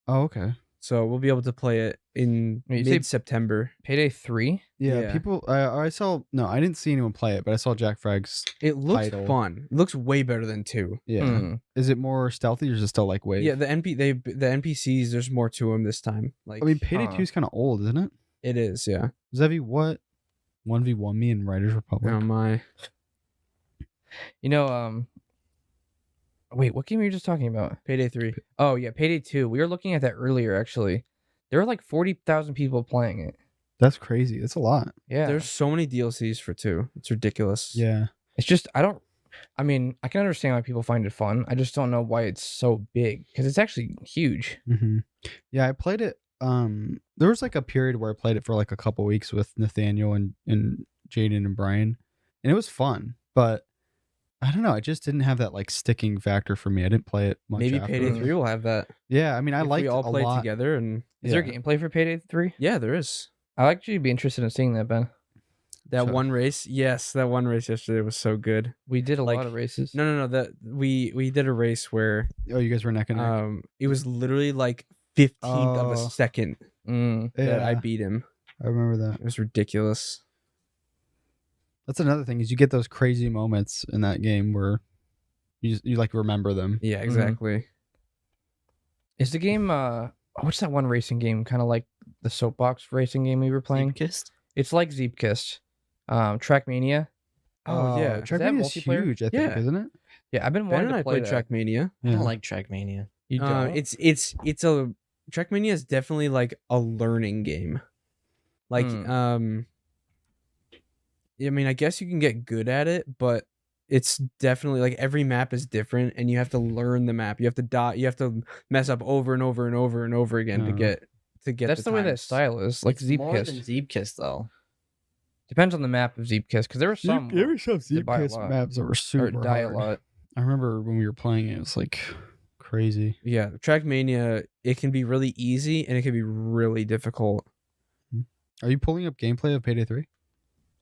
Oh, okay. So we'll be able to play it in Wait, you say- mid-September. Payday 3? Yeah, Yeah. people. I saw. No, I didn't see anyone play it, but I saw Jack Fragg's. It looks Title. fun. It looks way better than 2. Yeah. Hmm. Is it more stealthy or is it still like wave? Yeah, the NPCs, there's more to them this time. Like I mean, Payday Huh. 2 is kind of old, isn't it? it is, yeah. Zevi, what 1v1 me in Riders Republic? Oh my. You know, wait, what game were you just talking about? Payday 3. Oh, yeah, Payday 2. We were looking at that earlier, actually. There were like 40,000 people playing it. That's crazy. That's a lot. Yeah. There's so many DLCs for 2. It's ridiculous. Yeah. It's just, I mean, I can understand why people find it fun. I just don't know why it's so big because it's actually huge. Mm-hmm. Yeah, I played it. There was like a period where I played it for like a couple weeks with Nathaniel and Jaden and Brian, and it was fun. But I don't know. It just didn't have that like sticking factor for me. I didn't play it much. Maybe after. Payday 3 will have that. Yeah, I mean, I If liked we all a play lot. together and Is there Yeah. gameplay for Payday 3? yeah, there is. I'd actually be interested in seeing that, Ben. That So- one race, yes, that one race yesterday was so good. We did a Like, lot of races. No, that we did a race where Oh, you guys were neck and neck. it was literally like 15th of a Oh. second Mm. that I Yeah, beat him. I remember that. It was ridiculous. That's another thing is you get those crazy moments in that game where you like remember them. Yeah, Mhm. exactly. Is the game, what's that one racing game? Kind of like the soapbox racing game we were playing? Kissed? It's like Zeepkist. Trackmania. Oh, yeah. that Trackmania is multiplayer? huge. I think, Yeah. isn't it? Yeah, I've been Ben wanting and to I play played that. Trackmania. I don't like Trackmania. You don't? It's a Trackmania is definitely like a learning game. Like I mean, I guess you can get good at it, but it's definitely like every map is different and you have to learn the map. You have to die, you have to mess up over and over and over and over again to Uh, get That's the way that times. style is. Like It's more than Zeepkist. Zeepkist, though. Depends on the map of Zeepkist, because there were some There were some that buy a Zeepkist lot. maps that were or super die a hard. lot. I remember when we were playing it, it was like crazy. Yeah, Trackmania, it can be really easy and it can be really difficult. Are you pulling up gameplay of Payday 3?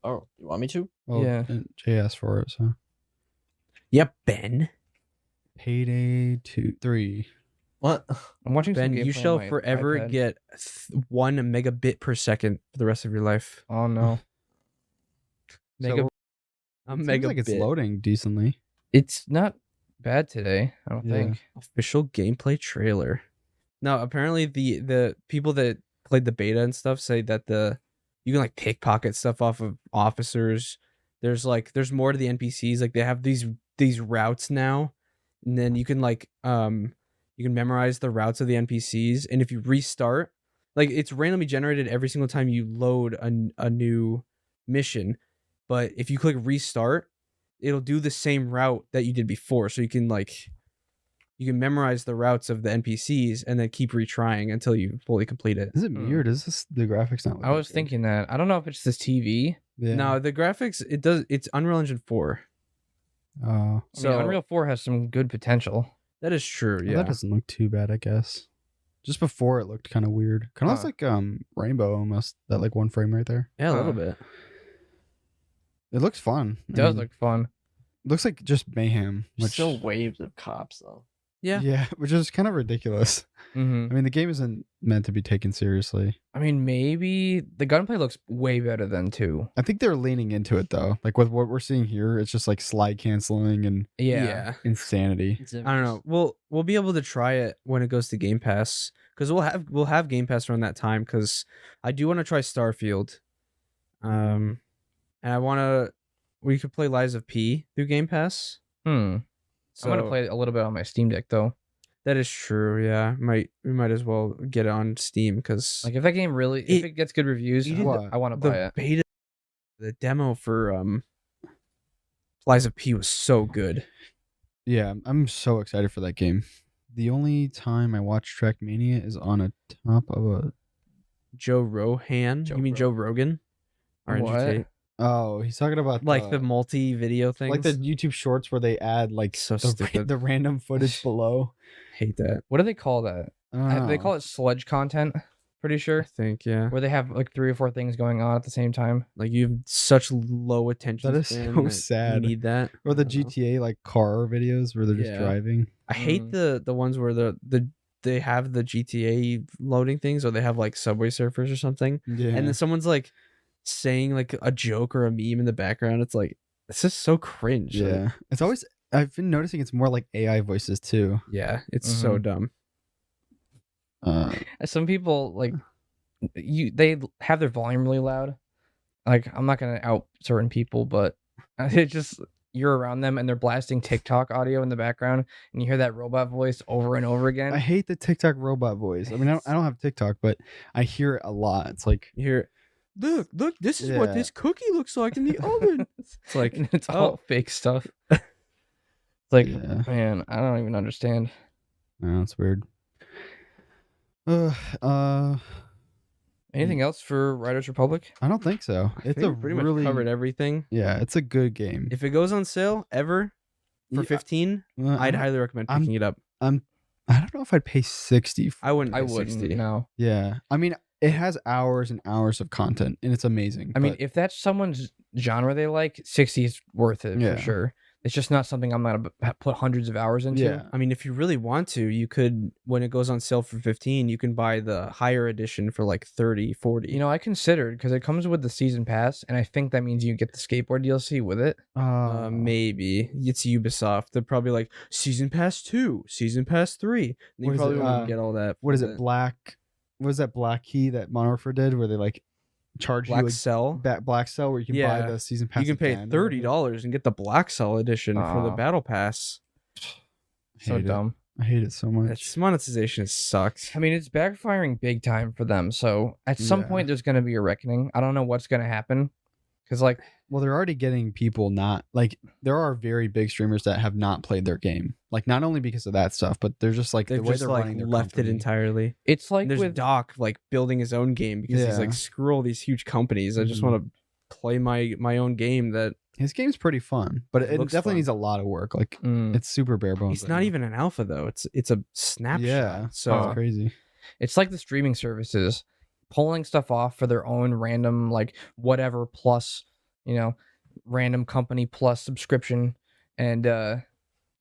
Oh, you want me to? Well, Yeah. Jay asked for it, so. Yep, Ben. Payday 3. What? I'm watching some Ben, gameplay you on shall my forever iPad. get 1 megabit per second for the rest of your life. Oh no. Mega. A Seems mega like it's bit. loading decently. It's not bad today, I don't Yeah. think. Official gameplay trailer. Now, apparently the people that played the beta and stuff say that you can like pickpocket stuff off of officers. There's more to the NPCs. Like they have these routes now, and then you can you can memorize the routes of the NPCs. And if you restart, like it's randomly generated every single time you load a new mission. But if you click restart, it'll do the same route that you did before. So you can memorize the routes of the NPCs and then keep retrying until you fully complete it. Is it me or does the graphics not look I was good? thinking that. I don't know if it's this TV. Yeah. No, the graphics it's Unreal Engine 4. Oh. I mean, So Unreal 4 has some good potential. that is true. Well, Yeah. that doesn't look too bad, I guess. Just before it looked kind of weird. Kind of looks like Rainbow almost. That like one frame right there. Yeah, a little Huh. bit. It looks fun. It does look fun. Looks like just mayhem. There's Which still waves of cops though. Yeah. yeah, which is kind of ridiculous. hmm I mean, the game isn't meant to be taken seriously. I mean, maybe the gunplay looks way better than 2. I think they're leaning into it though. Like with what we're seeing here, it's just like slide canceling and Yeah. insanity. I don't know. We'll be able to try it when it goes to Game Pass because we'll have Game Pass around that time because I do want to try Starfield. And we could play Lies of P through Game Pass. I'm gonna play it a little bit on my Steam Deck though. That is true. Yeah, we might as well get it on Steam because Like if that game really, if it gets good reviews, you did I want to buy the it. beta, the demo for Lies of P was so good. Yeah, I'm so excited for that game. The only time I watch Trackmania is on a top of a. Joe Rogan. Joe You mean Joe Rogan? What? Oh, he's talking about Like the multi-video things. like the YouTube Shorts where they add like So the, stupid. the random footage below. Hate that. What do they call that? They call it sludge content. Pretty I sure. think yeah. Where they have like 3 or 4 things going on at the same time. Like you have such low attention. That is span so that sad. You need that. Or the I don't know. GTA like car videos where they're just Yeah. driving. I hate the ones where they have the GTA loading things, or they have like Subway Surfers or something, Yeah. and then someone's like saying like a joke or a meme in the background. It's like it's just so cringe. Like, yeah. It's always I've been noticing it's more like AI voices too. yeah, it's so dumb. Some people like they have their volume really loud. Like I'm not gonna out certain people, but it just you're around them and they're blasting TikTok audio in the background, and you hear that robot voice over and over again. I hate the TikTok robot voice. I mean, I don't have TikTok, but I hear it a lot. It's like You hear, look, this is what Yeah. this cookie looks like in the oven. It's like, And it's all fake stuff. It's like, Yeah. man, I don't even understand. oh, it's weird. Anything else for Riders Republic? I don't think so. I It's think a we pretty much really covered everything. yeah. It's a good game. If it goes on sale ever for Yeah, 15, I'd highly recommend I'm- picking it up. I don't know if I'd pay 60. I wouldn't. I pay wouldn't. 60. No. Yeah, I mean, it has hours and hours of content, and it's amazing. I mean, but- if that's someone's genre they like, 60 is worth it Yeah. for sure. It's just not something I'm gonna put hundreds of hours into. yeah, I mean, if you really want to, you could, when it goes on sale for 15, you can buy the higher edition for like 30, 40. You know, I considered because it comes with the season pass, and I think that means you get the skateboard DLC with it. Maybe it's Ubisoft. They're probably like Season Pass 2, Season Pass 3. And What you is probably it, won't get all that. what is for it? the Black? What is that Black Key that Modern Warfare did, where they like charge Black you Cell. a Black Cell, where you can Yeah. buy the season pass? You can pay again or whatever? $30 and get the Black Cell edition for the Aw. Battle Pass. So Hate it. dumb. I hate it so much. Its monetization sucks. I mean, it's backfiring big time for them. So at some Yeah. point, there's going to be a reckoning. I don't know what's going to happen. Because, like, Well, they're already getting people not like there are very big streamers that have not played their game, like not only because of that stuff, but they're just like They've the way just they're like running their left it company. entirely. it's like And there's with. Doc like building his own game because he's Yeah. like, screw all these huge companies. I just Mhm. want to play my own game that His game's pretty fun, but it Looks definitely fun. needs a lot of work. Like Mm, it's super bare bones. it's right not now. even an alpha though. It's a snapshot. Yeah, So it's crazy. it's like the streaming services pulling stuff off for their own random, like, whatever plus, random company plus subscription and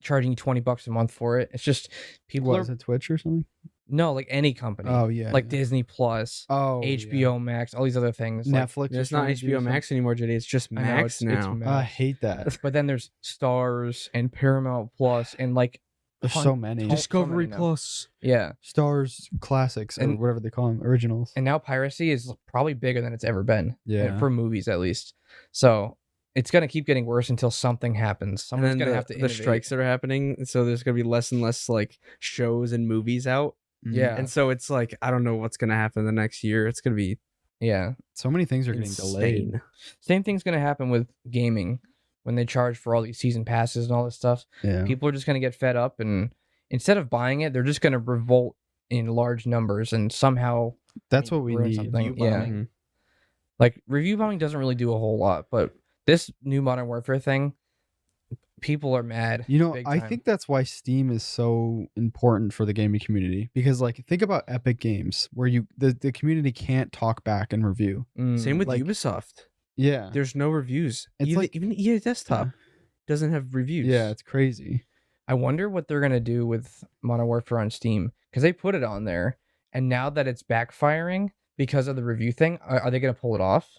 charging you $20 a month for it. It's just people What are. is it, Twitch or something? No, like any company. Oh yeah. Like Disney Plus, oh HBO Max, all these other things. Like, Netflix. It's not HBO Max anymore, JD. It's just I know, Max it's now. Max. I hate that. But then there's Stars and Paramount Plus and like There's ton- so many. ton- Discovery now. Plus. Yeah. Stars Classics or And- whatever they call them, originals. And now piracy is probably bigger than it's ever been. Yeah. For movies at least. So it's gonna keep getting worse until something happens. And Someone's then gonna the, have to the innovate. strikes that are happening, so there's gonna be less and less like shows and movies out, Yeah. and so it's like I don't know what's gonna happen the next year. It's gonna be Yeah. So many things are getting delayed. insane. Same thing's gonna happen with gaming when they charge for all these season passes and all this stuff. Yeah. People are just gonna get fed up, and instead of buying it, they're just gonna revolt in large numbers and somehow That's what we ruin need. something. Review Yeah. bombing. Mhm. Like review bombing doesn't really do a whole lot, but this new Modern Warfare thing, people are mad. You know, big I time. think that's why Steam is so important for the gaming community because, like, think about Epic Games where the community can't talk back and review. Same with like- Ubisoft. Yeah, There's no reviews. It's even, like- even EA Desktop doesn't have reviews. yeah, it's crazy. I wonder what they're gonna do with Modern Warfare on Steam because they put it on there, and now that it's backfiring because of the review thing, are they gonna pull it off?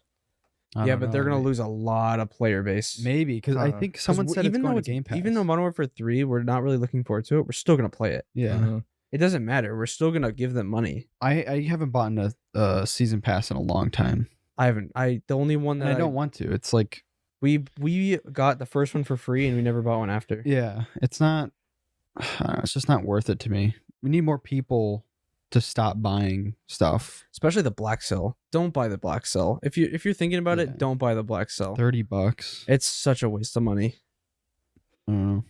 I Yeah, don't but they're know. gonna lose a lot of player base. Maybe because I Uh, think 'Cause someone we're- said it's even going though to Game Pass. even though Modern Warfare 3, we're not really looking forward to it. We're still gonna play it. yeah, Mhm. It doesn't matter. We're still gonna give them money. I haven't bought a season pass in a long time, I haven't. The only one and that I don't want to. It's like we got the first one for free and we never bought one after. yeah, it's not. I don't know, it's just not worth it to me. We need more people to stop buying stuff. Especially the Black Cell. Don't buy the Black Cell. If you're thinking about Yeah. it, don't buy the Black Cell. $30. It's such a waste of money. I don't know.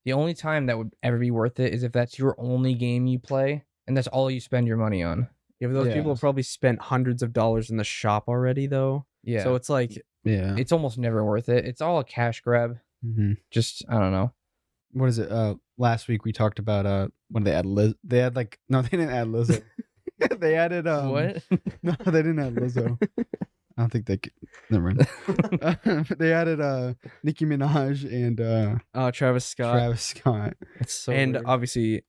The only time that would ever be worth it is if that's your only game you play and that's all you spend your money on. Yeah, but those Yeah. people have probably spent hundreds of dollars in the shop already, though. Yeah. So it's like Yeah. it's almost never worth it. It's all a cash grab. Mhm. Just I don't know. What is it? Last week we talked about when they they had like no, they didn't add Lizzo. They added What? No, they didn't add Lizzo. I don't think they could. Never mind. They added Nicki Minaj and Travis Scott Travis Scott. It's so and weird. obviously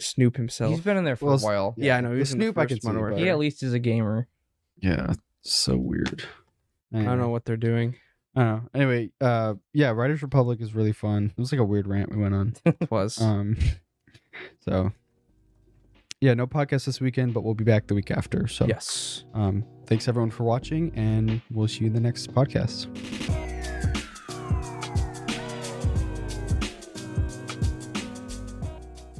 Snoop himself. He's been in there for Well, a while. Yeah, I know. He The was in the Snoop I first could see, Modern but- Warfare. He at least is a gamer. Yeah, so weird. I don't know what they're doing. I don't know. Anyway, yeah, Riders Republic is really fun. It was like a weird rant we went on. It was. So yeah, no podcast this weekend, but we'll be back the week after. So Yes. thanks everyone for watching, and we'll see you in the next podcast.